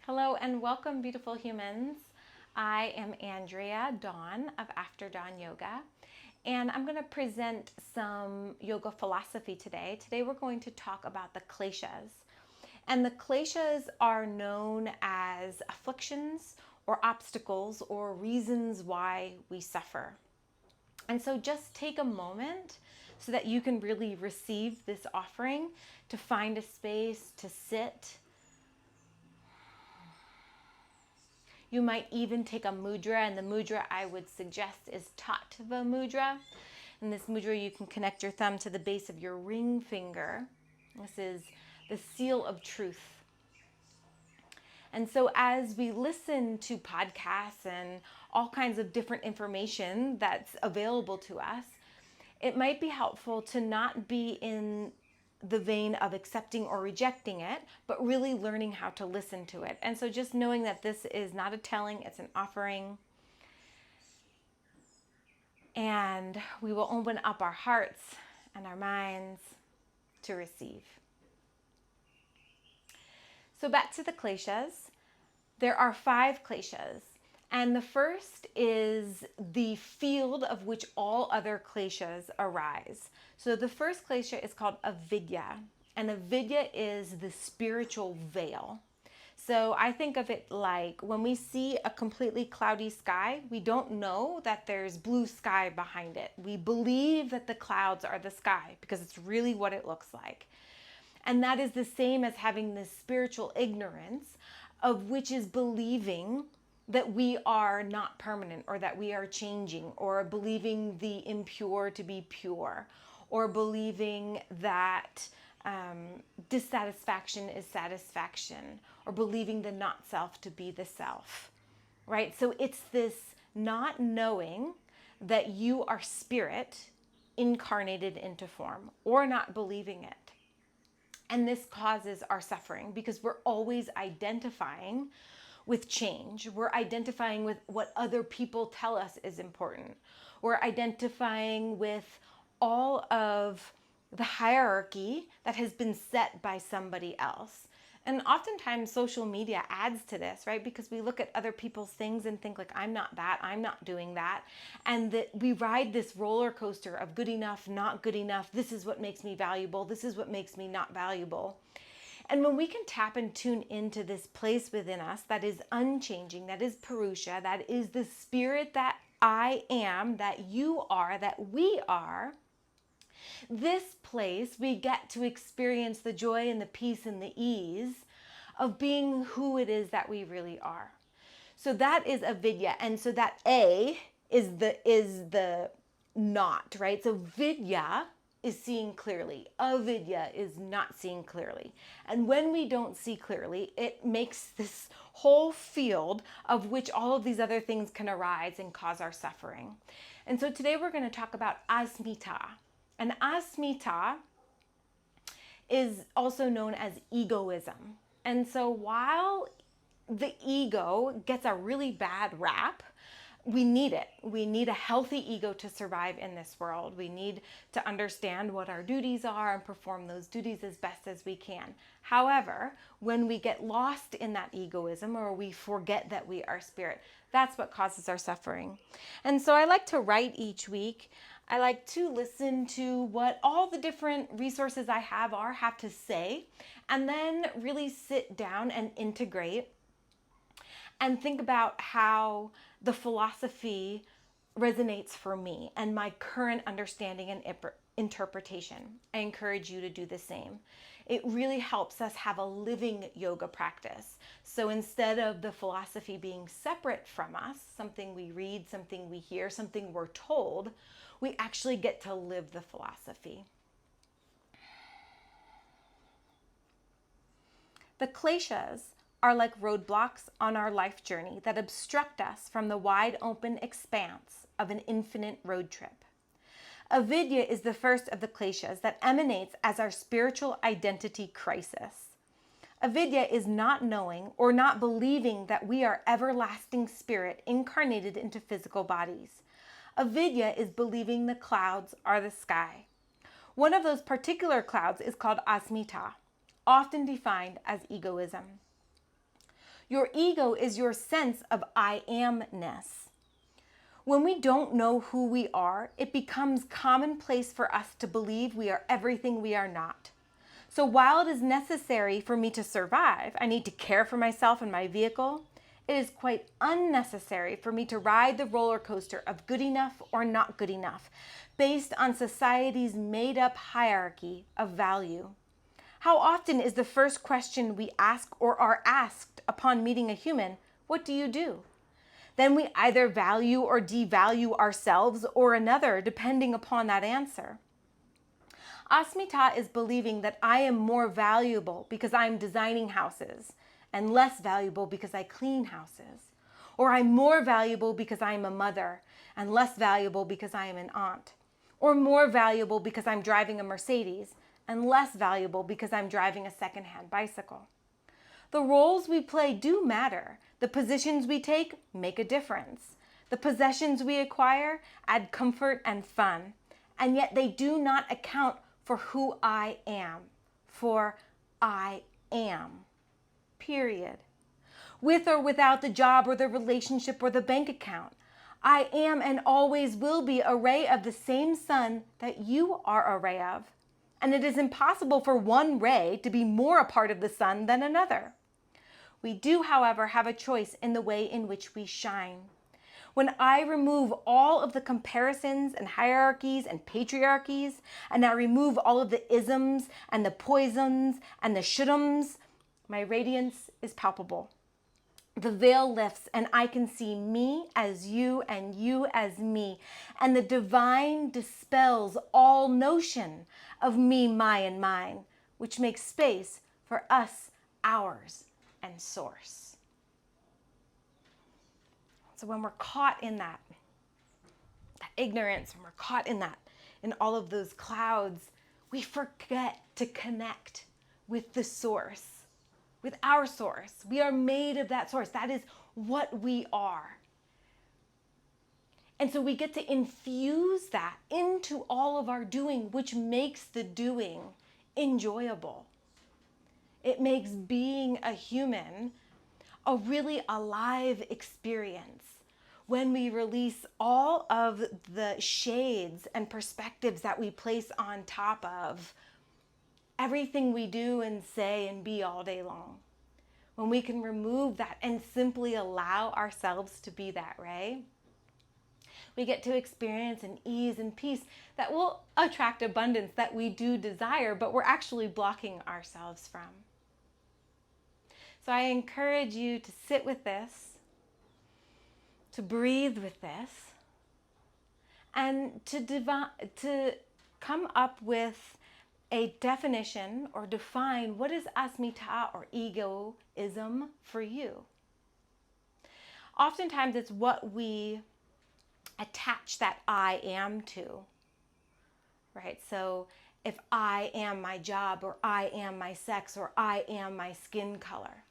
Hello and welcome, beautiful humans. I am Andrea Dawn of After Dawn Yoga, and I'm going to present some yoga philosophy today. Today we're going to talk about the kleshas. And the kleshas are known as afflictions or obstacles or reasons why we suffer. And so just take a moment so that you can really receive this offering, to find a space to sit. You might even take a mudra, and the mudra I would suggest is Tattva mudra. In this mudra, you can connect your thumb to the base of your ring finger. This is the seal of truth. And so as we listen to podcasts and all kinds of different information that's available to us, it might be helpful to not be in the vein of accepting or rejecting it, but really learning how to listen to it. And so just knowing that this is not a telling, it's an offering. And we will open up our hearts and our minds to receive. So back to the kleshas. There are 5 kleshas. And the first is the field of which all other kleshas arise. So the first klesha is called avidya, and avidya is the spiritual veil. So I think of it like when we see a completely cloudy sky, we don't know that there's blue sky behind it. We believe that the clouds are the sky because it's really what it looks like. And that is the same as having this spiritual ignorance, of which is believing that we are not permanent, or that we are changing, or believing the impure to be pure, or believing that dissatisfaction is satisfaction, or believing the not self to be the self, right? So it's this not knowing that you are spirit incarnated into form, or not believing it. And this causes our suffering because we're always identifying with change. We're identifying with what other people tell us is important. We're identifying with all of the hierarchy that has been set by somebody else. And oftentimes social media adds to this, right? Because we look at other people's things and think like, I'm not that, I'm not doing that. And that we ride this roller coaster of good enough, not good enough. This is what makes me valuable. This is what makes me not valuable. And when we can tap and tune into this place within us that is unchanging, that is Purusha, that is the spirit that I am, that you are, that we are, this place we get to experience the joy and the peace and the ease of being who it is that we really are. So that is avidya. And so that A is the not, right? So vidya is seeing clearly. Avidya is not seeing clearly. And when we don't see clearly, it makes this whole field of which all of these other things can arise and cause our suffering. And so today we're going to talk about Asmita. And Asmita is also known as ego-ism. And so while the ego gets a really bad rap, we need it. We need a healthy ego to survive in this world. We need to understand what our duties are and perform those duties as best as we can. However, when we get lost in that egoism, or we forget that we are spirit, that's what causes our suffering. And so I like to write each week. I like to listen to what all the different resources I have to say, and then really sit down and integrate and think about how the philosophy resonates for me and my current understanding and interpretation. I encourage you to do the same. It really helps us have a living yoga practice. So instead of the philosophy being separate from us, something we read, something we hear, something we're told, we actually get to live the philosophy. The kleshas are like roadblocks on our life journey that obstruct us from the wide open expanse of an infinite road trip. Avidya is the first of the kleshas that emanates as our spiritual identity crisis. Avidya is not knowing or not believing that we are everlasting spirit incarnated into physical bodies. Avidya is believing the clouds are the sky. One of those particular clouds is called Asmita, often defined as egoism. Your ego is your sense of I amness. When we don't know who we are, it becomes commonplace for us to believe we are everything we are not. So while it is necessary for me to survive, I need to care for myself and my vehicle, it is quite unnecessary for me to ride the roller coaster of good enough or not good enough, based on society's made-up hierarchy of value. How often is the first question we ask or are asked upon meeting a human, "What do you do?" Then we either value or devalue ourselves or another, depending upon that answer. Asmita is believing that I am more valuable because I'm designing houses and less valuable because I clean houses. Or I'm more valuable because I'm a mother and less valuable because I am an aunt. Or more valuable because I'm driving a Mercedes and less valuable because I'm driving a secondhand bicycle. The roles we play do matter. The positions we take make a difference. The possessions we acquire add comfort and fun. And yet they do not account for who I am. For I am. Period. With or without the job or the relationship or the bank account, I am and always will be a ray of the same sun that you are a ray of. And it is impossible for one ray to be more a part of the sun than another. We do, however, have a choice in the way in which we shine. When I remove all of the comparisons and hierarchies and patriarchies, and I remove all of the isms and the poisons and the shouldums, my radiance is palpable. The veil lifts and I can see me as you and you as me. And the divine dispels all notion of me, my, and mine, which makes space for us, ours, and source. So when we're caught in that ignorance, when we're caught in all of those clouds, we forget to connect with the source, with our source. We are made of that source. That is what we are. And so we get to infuse that into all of our doing, which makes the doing enjoyable. It makes being a human a really alive experience when we release all of the shades and perspectives that we place on top of everything we do and say and be all day long. When we can remove that and simply allow ourselves to be that ray, we get to experience an ease and peace that will attract abundance that we do desire, but we're actually blocking ourselves from. So I encourage you to sit with this, to breathe with this, and to come up with a definition or define what is Asmita or ego-ism for you. Oftentimes it's what we attach that I am to, right? So if I am my job, or I am my sex, or I am my skin color,